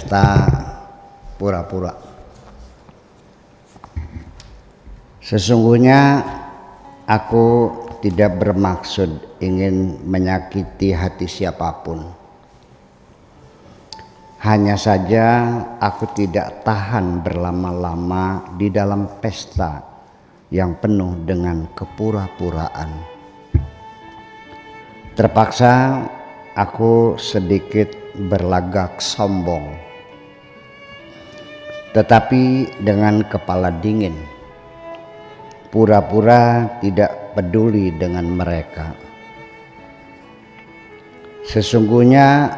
pesta pura-pura. Sesungguhnya aku tidak bermaksud ingin menyakiti hati siapapun. Hanya saja aku tidak tahan berlama-lama di dalam pesta yang penuh dengan kepura-puraan. Terpaksa aku sedikit berlagak sombong, tetapi dengan kepala dingin, pura-pura tidak peduli dengan mereka. Sesungguhnya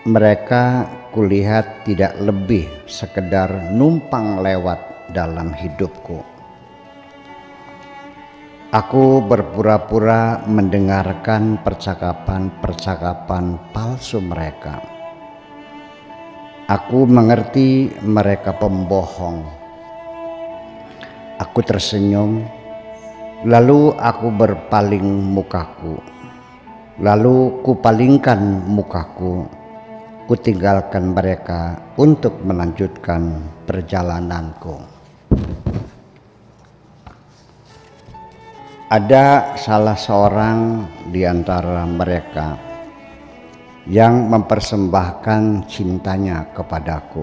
mereka kulihat tidak lebih sekedar numpang lewat dalam hidupku. Aku berpura-pura mendengarkan percakapan-percakapan palsu mereka. Aku mengerti mereka pembohong. Aku tersenyum, lalu aku berpaling mukaku. Lalu kupalingkan mukaku, kutinggalkan mereka untuk melanjutkan perjalananku. Ada salah seorang di antara mereka yang mempersembahkan cintanya kepadaku,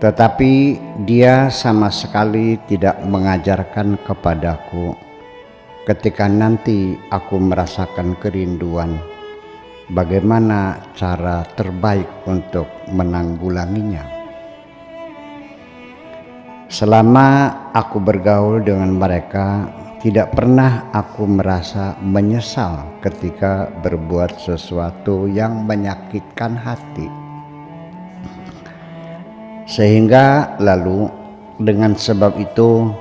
tetapi dia sama sekali tidak mengajarkan kepadaku ketika nanti aku merasakan kerinduan, bagaimana cara terbaik untuk menanggulanginya. Selama aku bergaul dengan mereka, tidak pernah aku merasa menyesal ketika berbuat sesuatu yang menyakitkan hati. Sehingga lalu dengan sebab itu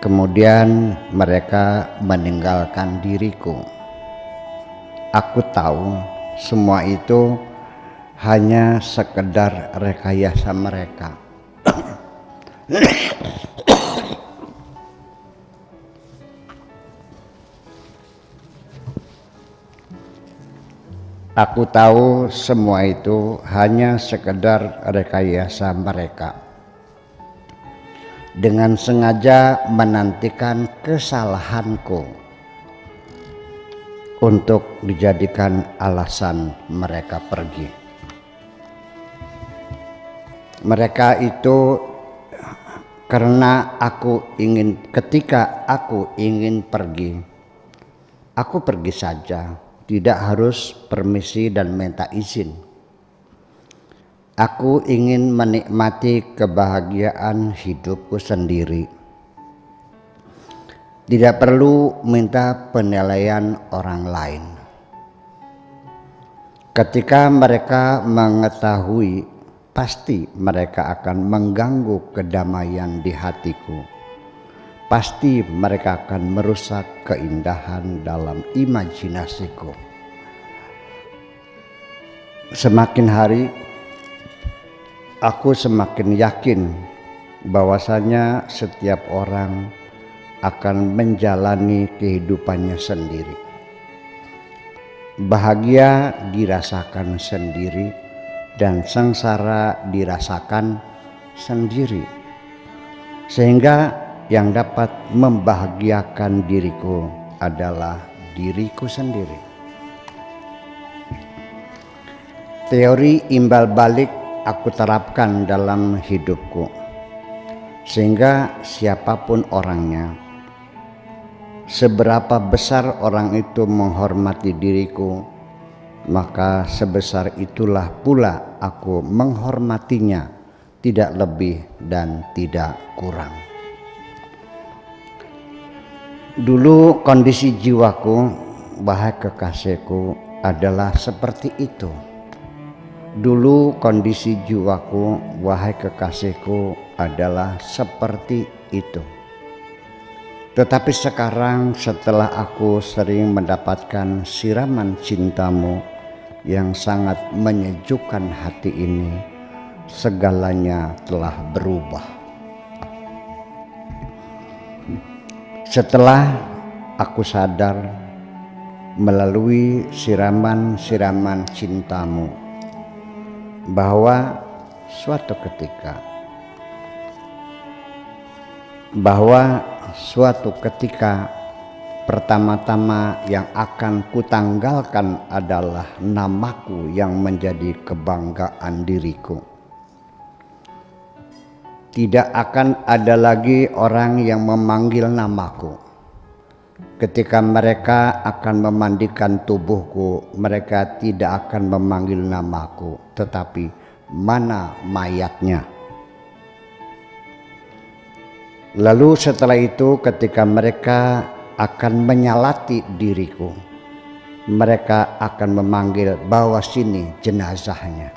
kemudian mereka meninggalkan diriku. Aku tahu semua itu hanya sekedar rekayasa mereka. Aku tahu semua itu hanya sekedar rekayasa mereka, dengan sengaja menantikan kesalahanku untuk dijadikan alasan mereka pergi. Mereka itu karena ketika aku ingin pergi, aku pergi saja. Tidak harus permisi dan minta izin. Aku ingin menikmati kebahagiaan hidupku sendiri. Tidak perlu minta penilaian orang lain. Ketika mereka mengetahui, pasti mereka akan mengganggu kedamaian di hatiku. Pasti mereka akan merusak keindahan dalam imajinasiku. Semakin hari, aku semakin yakin bahwasanya setiap orang akan menjalani kehidupannya sendiri. Bahagia dirasakan sendiri dan sengsara dirasakan sendiri. Sehingga yang dapat membahagiakan diriku adalah diriku sendiri. Teori imbal balik aku terapkan dalam hidupku, sehingga siapapun orangnya, seberapa besar orang itu menghormati diriku, maka sebesar itulah pula aku menghormatinya, tidak lebih dan tidak kurang. Dulu kondisi jiwaku, wahai kekasihku, adalah seperti itu. Dulu kondisi jiwaku, wahai kekasihku, adalah seperti itu. Tetapi sekarang setelah aku sering mendapatkan siraman cintamu yang sangat menyejukkan hati ini, segalanya telah berubah. Setelah aku sadar melalui siraman-siraman cintamu, bahwa suatu ketika pertama-tama yang akan kutanggalkan adalah namaku yang menjadi kebanggaan diriku. Tidak akan ada lagi orang yang memanggil namaku. Ketika mereka akan memandikan tubuhku, mereka tidak akan memanggil namaku, tetapi mana mayatnya. Lalu setelah itu ketika mereka akan menyalati diriku, mereka akan memanggil, bawa sini jenazahnya.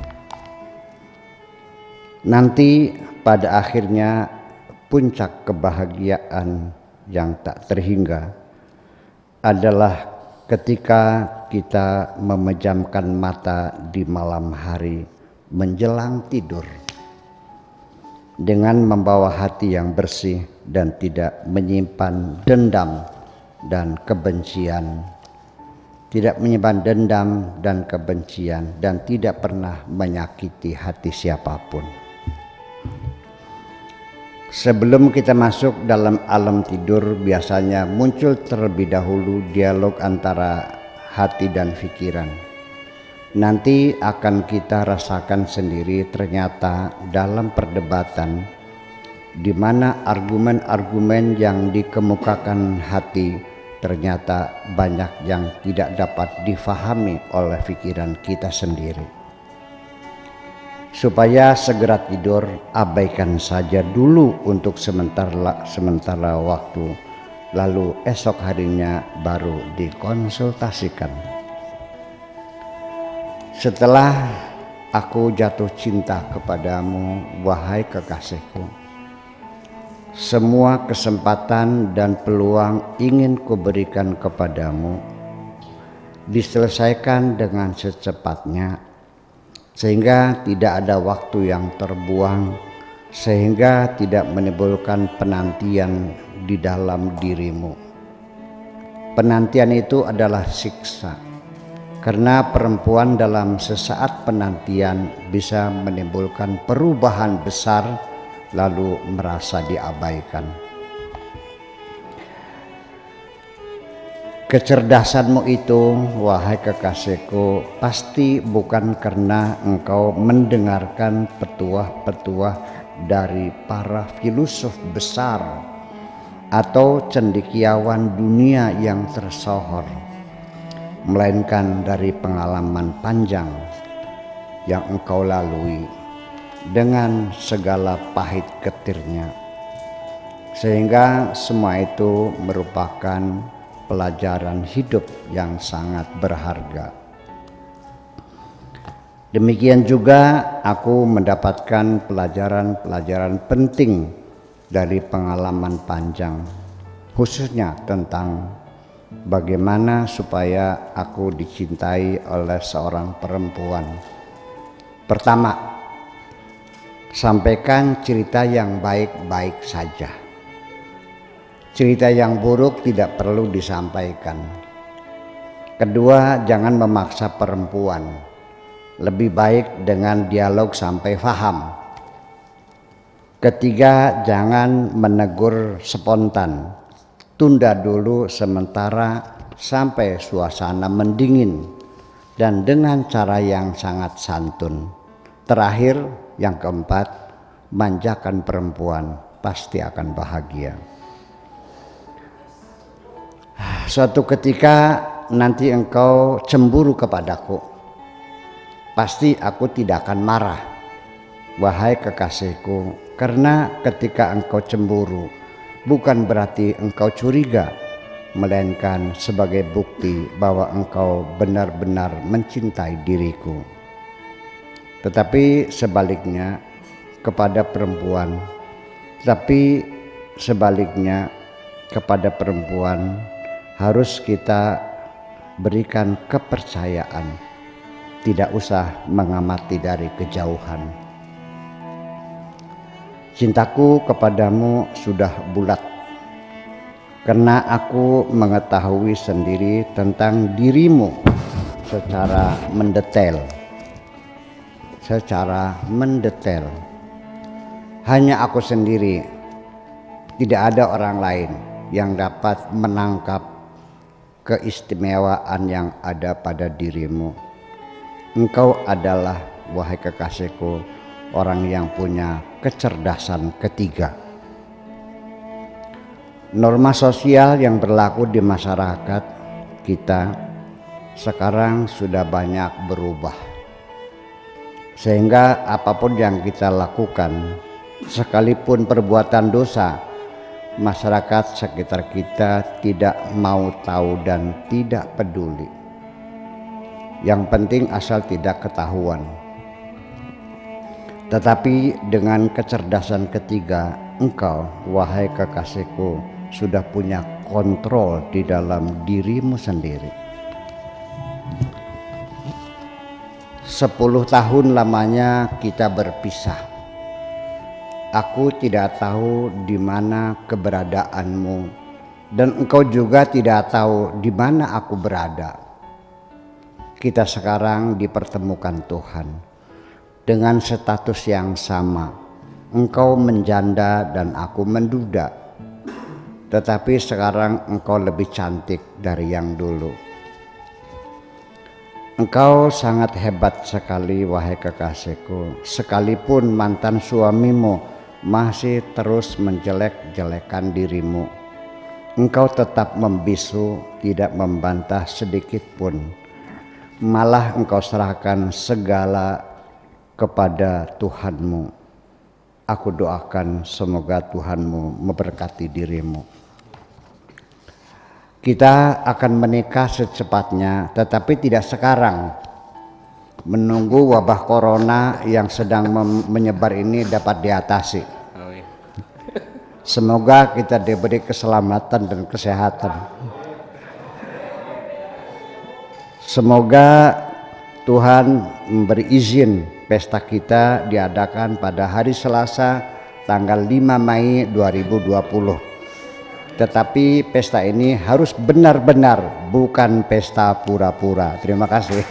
Nanti pada akhirnya puncak kebahagiaan yang tak terhingga adalah ketika kita memejamkan mata di malam hari menjelang tidur dengan membawa hati yang bersih dan tidak menyimpan dendam dan kebencian, dan tidak pernah menyakiti hati siapapun. Sebelum kita masuk dalam alam tidur, biasanya muncul terlebih dahulu dialog antara hati dan pikiran. Nanti akan kita rasakan sendiri ternyata dalam perdebatan di mana argumen-argumen yang dikemukakan hati ternyata banyak yang tidak dapat difahami oleh pikiran kita sendiri. Supaya segera tidur, abaikan saja dulu untuk sementara waktu, lalu esok harinya baru dikonsultasikan. Setelah aku jatuh cinta kepadamu, wahai kekasihku, semua kesempatan dan peluang ingin kuberikan kepadamu diselesaikan dengan secepatnya, sehingga tidak ada waktu yang terbuang, sehingga tidak menimbulkan penantian di dalam dirimu. Penantian itu adalah siksa, karena perempuan dalam sesaat penantian bisa menimbulkan perubahan besar lalu merasa diabaikan. Kecerdasanmu itu, wahai kekasihku, pasti bukan karena engkau mendengarkan petuah-petuah dari para filosof besar atau cendekiawan dunia yang tersohor, melainkan dari pengalaman panjang yang engkau lalui dengan segala pahit getirnya, sehingga semua itu merupakan pelajaran hidup yang sangat berharga. Demikian juga aku mendapatkan pelajaran-pelajaran penting dari pengalaman panjang, khususnya tentang bagaimana supaya aku dicintai oleh seorang perempuan. Pertama, sampaikan cerita yang baik-baik saja. Cerita yang buruk tidak perlu disampaikan. Kedua, jangan memaksa perempuan. Lebih baik dengan dialog sampai paham. Ketiga, jangan menegur spontan. Tunda dulu sementara sampai suasana mendingin dan dengan cara yang sangat santun. Terakhir, yang keempat, manjakan perempuan, pasti akan bahagia. Suatu ketika nanti engkau cemburu kepadaku, pasti aku tidak akan marah, wahai kekasihku, karena ketika engkau cemburu bukan berarti engkau curiga, melainkan sebagai bukti bahwa engkau benar-benar mencintai diriku. Tetapi sebaliknya kepada perempuan harus kita berikan kepercayaan, tidak usah mengamati dari kejauhan. Cintaku kepadamu sudah bulat, karena aku mengetahui sendiri tentang dirimu secara mendetail. secara mendetail. Hanya aku sendiri, tidak ada orang lain yang dapat menangkap keistimewaan yang ada pada dirimu. Engkau adalah, wahai kekasihku, orang yang punya kecerdasan ketiga. Norma sosial yang berlaku di masyarakat kita sekarang sudah banyak berubah, sehingga apapun yang kita lakukan, sekalipun perbuatan dosa, masyarakat sekitar kita tidak mau tahu dan tidak peduli. Yang penting asal tidak ketahuan. Tetapi dengan kecerdasan ketiga, engkau, wahai kekasihku, sudah punya kontrol di dalam dirimu sendiri. 10 tahun lamanya kita berpisah. Aku tidak tahu di mana keberadaanmu, dan engkau juga tidak tahu di mana aku berada. Kita sekarang dipertemukan Tuhan dengan status yang sama. Engkau menjanda dan aku menduda. Tetapi sekarang engkau lebih cantik dari yang dulu. Engkau sangat hebat sekali, wahai kekasihku. Sekalipun mantan suamimu masih terus menjelek-jelekan dirimu, engkau tetap membisu, tidak membantah sedikit pun. Malah engkau serahkan segala kepada Tuhanmu. Aku doakan semoga Tuhanmu memberkati dirimu. Kita akan menikah secepatnya, tetapi tidak sekarang. Menunggu wabah corona yang sedang menyebar ini dapat diatasi. Semoga kita diberi keselamatan dan kesehatan. Semoga Tuhan memberi izin pesta kita diadakan pada hari Selasa tanggal 5 Mei 2020. Tetapi pesta ini harus benar-benar, bukan pesta pura-pura. Terima kasih.